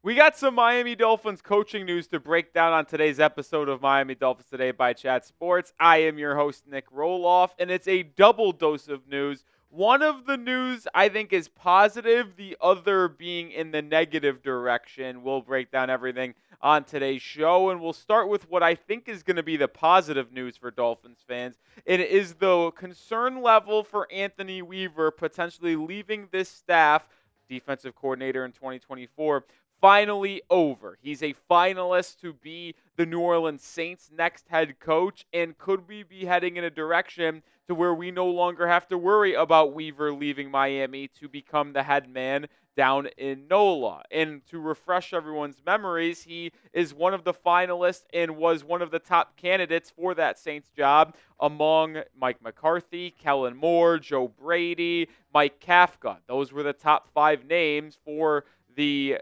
We got some Miami Dolphins coaching news to break down on today's episode of Miami Dolphins Today by Chat Sports. I am your host, Nic Rohloff, and it's a double dose of news. One of the news I think is positive, the other being in the negative direction. We'll break down everything on today's show, and we'll start with what I think is going to be the positive news for Dolphins fans. It is the concern level for Anthony Weaver potentially leaving this staff, defensive coordinator in 2024, finally over. He's a finalist to be the New Orleans Saints' next head coach, and could we be heading in a direction to where we no longer have to worry about Weaver leaving Miami to become the head man down in NOLA? And to refresh everyone's memories, he is one of the finalists and was one of the top candidates for that Saints job among Mike McCarthy, Kellen Moore, Joe Brady, Mike Kafka. Those were the top 5 names for the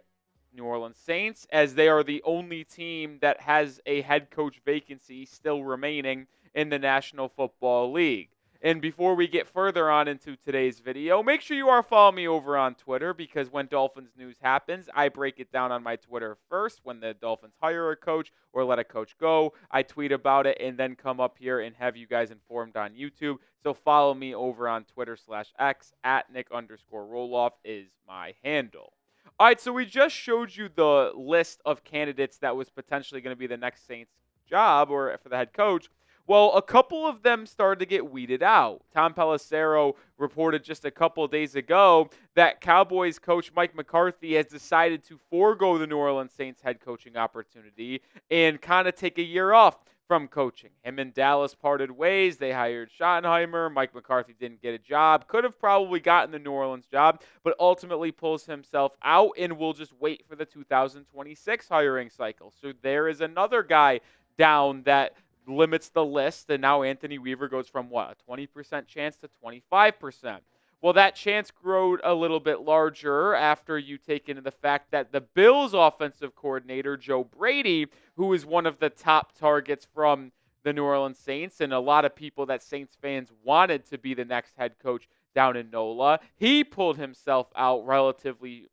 New Orleans Saints, as they are the only team that has a head coach vacancy still remaining in the National Football League. And before we get further on into today's video, make sure you are following me over on Twitter, because when Dolphins news happens, I break it down on my Twitter first. When the Dolphins hire a coach or let a coach go, I tweet about it and then come up here and have you guys informed on YouTube. So follow me over on Twitter/X at Nic_Rohloff is my handle. All right, so we just showed you the list of candidates that was potentially going to be the next Saints job or for the head coach. Well, a couple of them started to get weeded out. Tom Pelissero reported just a couple of days ago that Cowboys coach Mike McCarthy has decided to forego the New Orleans Saints head coaching opportunity and kind of take a year off from coaching. Him and Dallas parted ways. They hired Schottenheimer. Mike McCarthy didn't get a job. Could have probably gotten the New Orleans job, but ultimately pulls himself out and will just wait for the 2026 hiring cycle. So there is another guy down that limits the list, and now Anthony Weaver goes from a 20% chance to 25%. Well, that chance grew a little bit larger after you take into the fact that the Bills offensive coordinator, Joe Brady, who is one of the top targets from the New Orleans Saints, and a lot of people that Saints fans wanted to be the next head coach down in NOLA, he pulled himself out relatively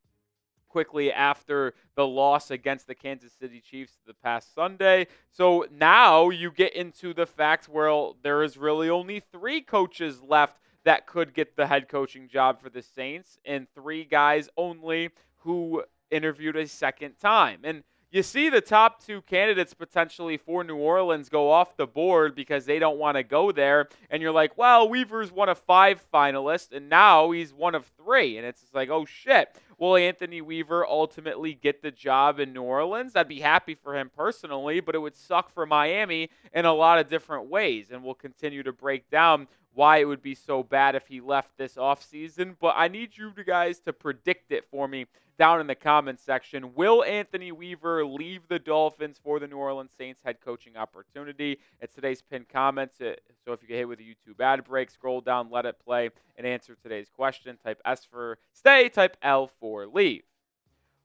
quickly after the loss against the Kansas City Chiefs the past Sunday. So now you get into the fact where there is really only 3 coaches left that could get the head coaching job for the Saints, and 3 guys only who interviewed a second time. And you see the top 2 candidates potentially for New Orleans go off the board because they don't want to go there. And you're like, well, Weaver's one of 5 finalists, and now he's one of 3. And it's just like, oh, shit. Will Anthony Weaver ultimately get the job in New Orleans? I'd be happy for him personally, but it would suck for Miami in a lot of different ways. And we'll continue to break down why it would be so bad if he left this offseason. But I need you guys to predict it for me down in the comments section. Will Anthony Weaver leave the Dolphins for the New Orleans Saints head coaching opportunity? It's today's pinned comments. So if you get hit with a YouTube ad break, scroll down, let it play, and answer today's question. Type S for stay, type L for leave.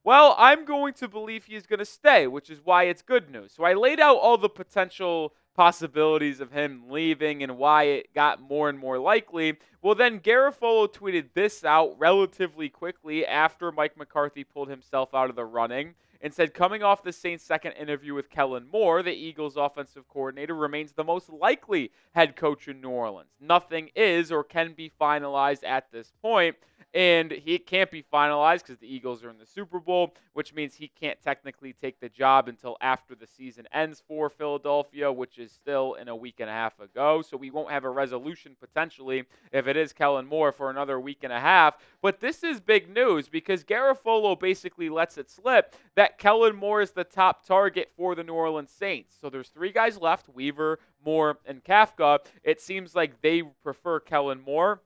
Well, I'm going to believe he's going to stay, which is why it's good news. So I laid out all the potential possibilities of him leaving and why it got more and more likely. Well, then Garafolo tweeted this out relatively quickly after Mike McCarthy pulled himself out of the running and said, coming off the Saints' second interview with Kellen Moore, the Eagles' offensive coordinator remains the most likely head coach in New Orleans. Nothing is or can be finalized at this point. And he can't be finalized because the Eagles are in the Super Bowl, which means he can't technically take the job until after the season ends for Philadelphia, which is still in a week and a half ago. So we won't have a resolution potentially if it is Kellen Moore for another week and a half. But this is big news because Garafolo basically lets it slip that Kellen Moore is the top target for the New Orleans Saints. So there's 3 guys left, Weaver, Moore, and Kafka. It seems like they prefer Kellen Moore.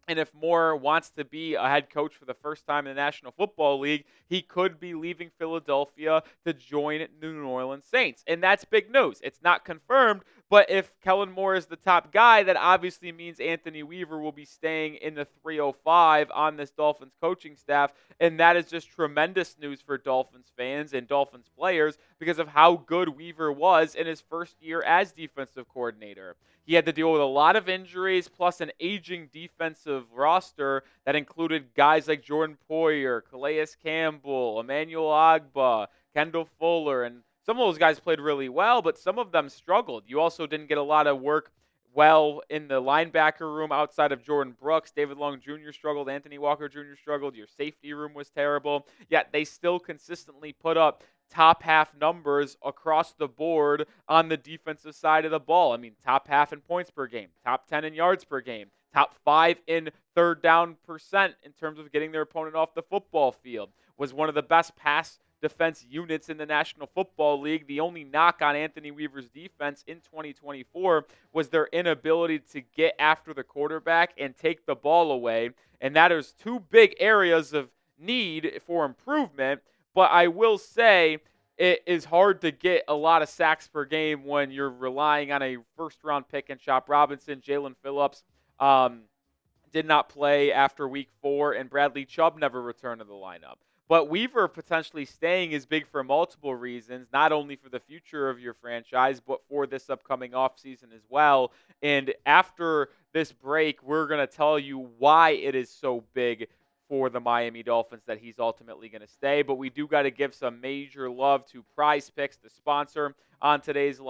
And if Moore wants to be a head coach for the first time in the National Football League, he could be leaving Philadelphia to join the New Orleans Saints. And that's big news. It's not confirmed, But if Kellen Moore is the top guy, that obviously means Anthony Weaver will be staying in the 305 on this Dolphins coaching staff. And that is just tremendous news for Dolphins fans and Dolphins players because of how good Weaver was in his first year as defensive coordinator. He had to deal with a lot of injuries, plus an aging defensive roster that included guys like Jordan Poyer, Calais Campbell, Emmanuel Agba, Kendall Fuller, and some of those guys played really well, but some of them struggled. You also didn't get a lot of work well in the linebacker room outside of Jordan Brooks. David Long Jr. struggled. Anthony Walker Jr. struggled. Your safety room was terrible. Yet they still consistently put up top half numbers across the board on the defensive side of the ball. I mean, top half in points per game, top 10 in yards per game, top 5 in third down percent in terms of getting their opponent off the football field. Was one of the best pass defense units in the National Football League. The only knock on Anthony Weaver's defense in 2024 was their inability to get after the quarterback and take the ball away. And that is two big areas of need for improvement. But I will say it is hard to get a lot of sacks per game when you're relying on a first-round pick in Chop Robinson. Jalen Phillips did not play after week 4, and Bradley Chubb never returned to the lineup. But Weaver potentially staying is big for multiple reasons, not only for the future of your franchise, but for this upcoming offseason as well. And after this break, we're going to tell you why it is so big for the Miami Dolphins that he's ultimately going to stay. But we do got to give some major love to Prize Picks, the sponsor on today's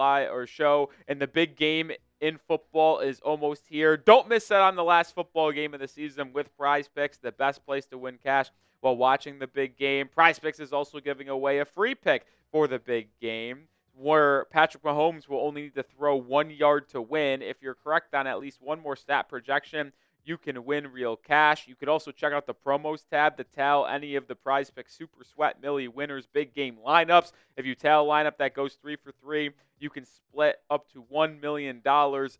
show. And the big game in football is almost here. Don't miss out on the last football game of the season with Prize Picks, the best place to win cash while watching the big game. Prize Picks is also giving away a free pick for the big game, where Patrick Mahomes will only need to throw 1 yard to win. If you're correct on at least one more stat projection, you can win real cash. You could also check out the promos tab to tell any of the Prize Picks Super Sweat Millie winners big game lineups. If you tell a lineup that goes 3 for 3, you can split up to $1 million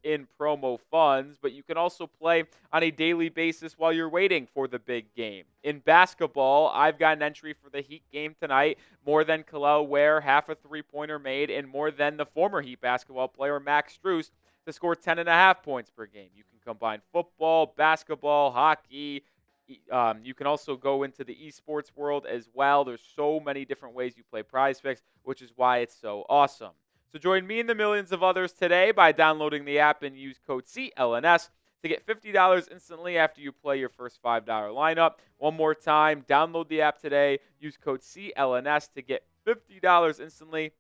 in promo funds, but you can also play on a daily basis while you're waiting for the big game. In basketball, I've got an entry for the Heat game tonight, more than Kel'el Ware, half a three-pointer made, and more than the former Heat basketball player Max Strus to score 10.5 points per game. You can combine football, basketball, hockey. You can also go into the esports world as well. There's so many different ways you play Prize Picks, which is why it's so awesome. So join me and the millions of others today by downloading the app and use code CLNS to get $50 instantly after you play your first $5 lineup. One more time, download the app today. Use code CLNS to get $50 instantly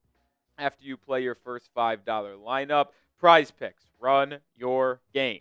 after you play your first $5 lineup. Prize Picks, run your game.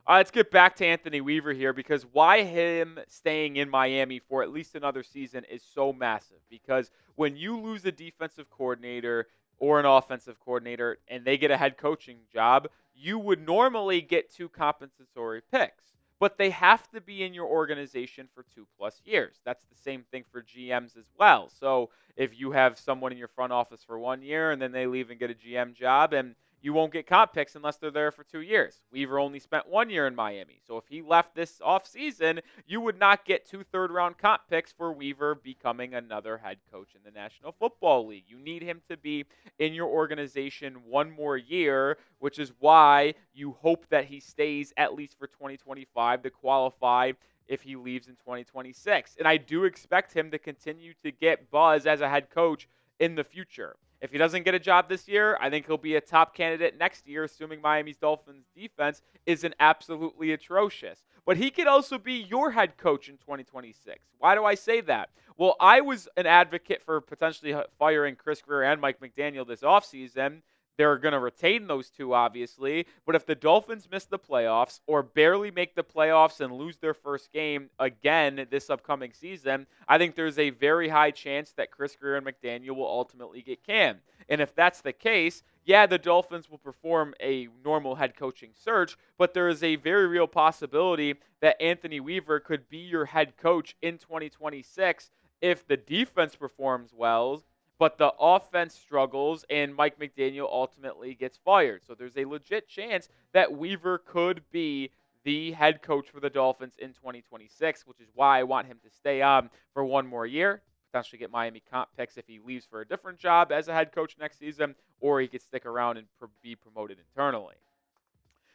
All right, let's get back to Anthony Weaver here, because why him staying in Miami for at least another season is so massive. Because when you lose a defensive coordinator or an offensive coordinator and they get a head coaching job, you would normally get 2 compensatory picks. But they have to be in your organization for 2+ years. That's the same thing for GMs as well. So if you have someone in your front office for 1 year and then they leave and get a GM job, and you won't get comp picks unless they're there for 2 years. Weaver only spent 1 year in Miami. So if he left this offseason, you would not get 2 third-round comp picks for Weaver becoming another head coach in the National Football League. You need him to be in your organization 1 more year, which is why you hope that he stays at least for 2025 to qualify if he leaves in 2026. And I do expect him to continue to get buzz as a head coach in the future. If he doesn't get a job this year, I think he'll be a top candidate next year, assuming Miami's Dolphins defense isn't absolutely atrocious. But he could also be your head coach in 2026. Why do I say that? Well, I was an advocate for potentially firing Chris Grier and Mike McDaniel this offseason. They're going to retain those 2, obviously. But if the Dolphins miss the playoffs or barely make the playoffs and lose their first game again this upcoming season, I think there's a very high chance that Chris Grier and McDaniel will ultimately get canned. And if that's the case, yeah, the Dolphins will perform a normal head coaching search, but there is a very real possibility that Anthony Weaver could be your head coach in 2026 if the defense performs well, but the offense struggles and Mike McDaniel ultimately gets fired. So there's a legit chance that Weaver could be the head coach for the Dolphins in 2026, which is why I want him to stay on for 1 more year, potentially get Miami comp picks if he leaves for a different job as a head coach next season, or he could stick around and be promoted internally.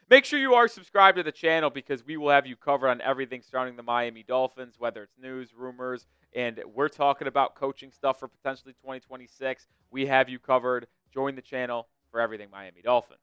Make sure you are subscribed to the channel because we will have you covered on everything surrounding the Miami Dolphins, whether it's news, rumors, and we're talking about coaching stuff for potentially 2026. We have you covered. Join the channel for everything Miami Dolphins.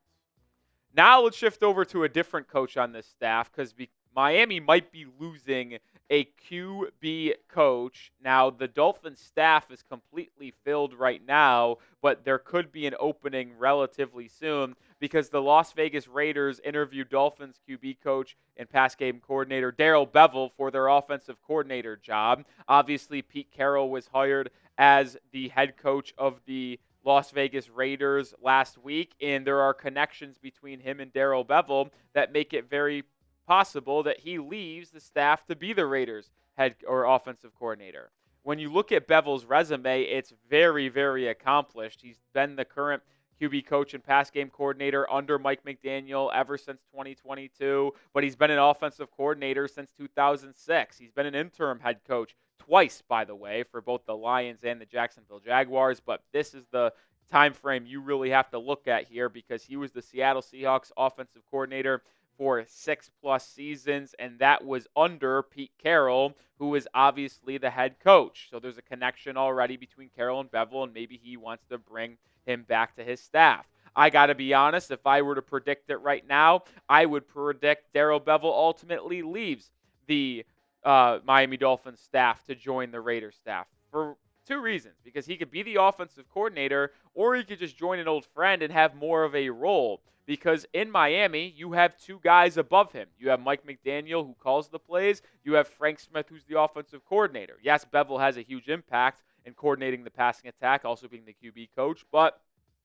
Now let's shift over to a different coach on this staff because Miami might be losing a QB coach. Now, the Dolphins staff is completely filled right now, but there could be an opening relatively soon because the Las Vegas Raiders interviewed Dolphins QB coach and pass game coordinator Darrell Bevell for their offensive coordinator job. Obviously, Pete Carroll was hired as the head coach of the Las Vegas Raiders last week, and there are connections between him and Darrell Bevell that make it very possible that he leaves the staff to be the Raiders head or offensive coordinator. When you look at Bevell's resume, it's very, very accomplished. He's been the current QB coach and pass game coordinator under Mike McDaniel ever since 2022, but he's been an offensive coordinator since 2006. He's been an interim head coach twice, by the way, for both the Lions and the Jacksonville Jaguars, but this is the time frame you really have to look at here because he was the Seattle Seahawks offensive coordinator for 6+ seasons, and that was under Pete Carroll, who is obviously the head coach. So there's a connection already between Carroll and Bevell, and maybe he wants to bring him back to his staff. I got to be honest, if I were to predict it right now, I would predict Darrell Bevell ultimately leaves the Miami Dolphins staff to join the Raiders staff for two reasons. Because he could be the offensive coordinator, or he could just join an old friend and have more of a role. Because in Miami, you have two guys above him. You have Mike McDaniel, who calls the plays. You have Frank Smith, who's the offensive coordinator. Yes, Bevell has a huge impact in coordinating the passing attack, also being the QB coach, but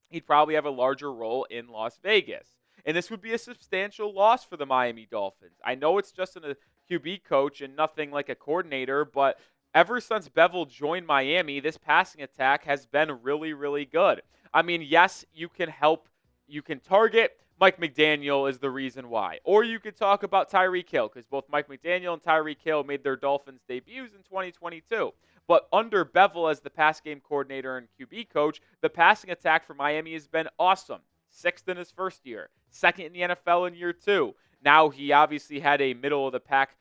he'd probably have a larger role in Las Vegas. And this would be a substantial loss for the Miami Dolphins. I know it's just a QB coach and nothing like a coordinator, but ever since Bevell joined Miami, this passing attack has been really, really good. I mean, yes, you can target Mike McDaniel is the reason why. Or you could talk about Tyreek Hill, because both Mike McDaniel and Tyreek Hill made their Dolphins debuts in 2022. But under Bevell as the pass game coordinator and QB coach, the passing attack for Miami has been awesome. 6th in his first year, 2nd in the NFL in year 2. Now he obviously had a middle-of-the-pack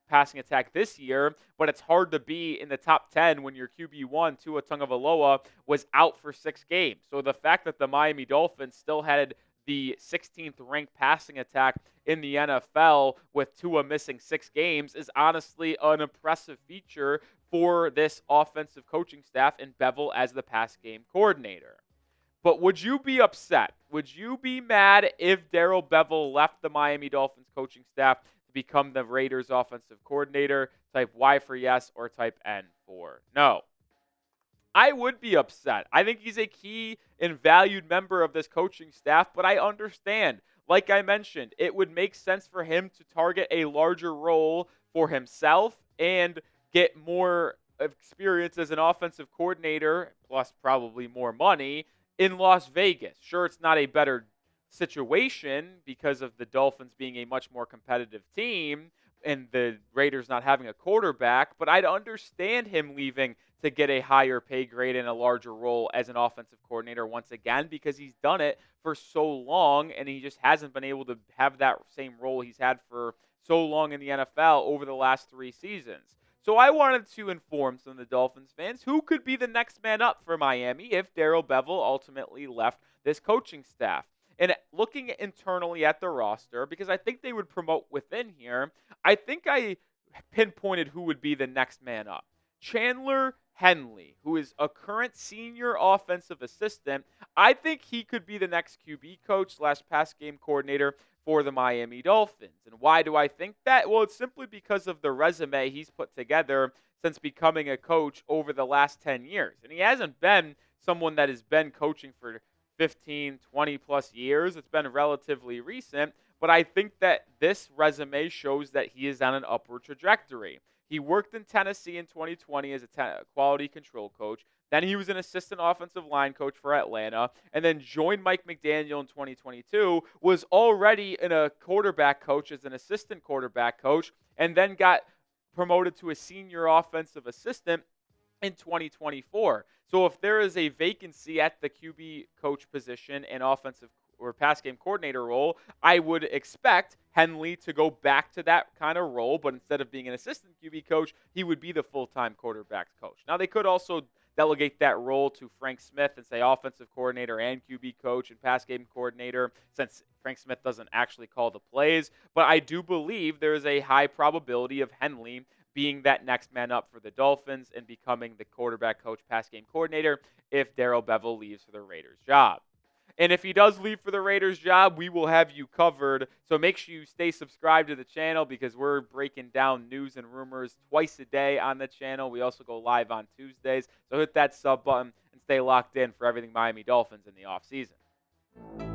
passing attack this year, but it's hard to be in the top 10 when your QB1, Tua Tagovailoa, was out for 6 games. So the fact that the Miami Dolphins still had the 16th ranked passing attack in the NFL with Tua missing 6 games is honestly an impressive feature for this offensive coaching staff and Bevell as the pass game coordinator. But would you be upset? Would you be mad if Darrell Bevell left the Miami Dolphins coaching staff to become the Raiders offensive coordinator? Type Y for yes or type N for no. I would be upset. I think he's a key and valued member of this coaching staff, but I understand. Like I mentioned, it would make sense for him to target a larger role for himself and get more experience as an offensive coordinator, plus probably more money, in Las Vegas. Sure, it's not a better situation because of the Dolphins being a much more competitive team and the Raiders not having a quarterback, but I'd understand him leaving to get a higher pay grade and a larger role as an offensive coordinator once again because he's done it for so long and he just hasn't been able to have that same role he's had for so long in the NFL over the last 3 seasons. So I wanted to inform some of the Dolphins fans who could be the next man up for Miami if Darrell Bevell ultimately left this coaching staff. And looking internally at the roster, because I think they would promote within here, I think I pinpointed who would be the next man up. Chandler Henley, who is a current senior offensive assistant. I think he could be the next QB coach / pass game coordinator for the Miami Dolphins. And why do I think that? Well, it's simply because of the resume he's put together since becoming a coach over the last 10 years. And he hasn't been someone that has been coaching for 15, 20 plus years. It's been relatively recent, but I think that this resume shows that he is on an upward trajectory. He worked in Tennessee in 2020 as a quality control coach. Then he was an assistant offensive line coach for Atlanta, and then joined Mike McDaniel in 2022, was already in a quarterback coach as an assistant quarterback coach, and then got promoted to a senior offensive assistant in 2024. So if there is a vacancy at the QB coach position and offensive or pass game coordinator role, I would expect Henley to go back to that kind of role, but instead of being an assistant QB coach, he would be the full-time quarterbacks coach. Now, they could also delegate that role to Frank Smith and say offensive coordinator and QB coach and pass game coordinator, since Frank Smith doesn't actually call the plays. But I do believe there is a high probability of Henley being that next man up for the Dolphins and becoming the quarterback coach, pass game coordinator if Darrell Bevell leaves for the Raiders job. And if he does leave for the Raiders job, we will have you covered. So make sure you stay subscribed to the channel because we're breaking down news and rumors twice a day on the channel. We also go live on Tuesdays. So hit that sub button and stay locked in for everything Miami Dolphins in the offseason.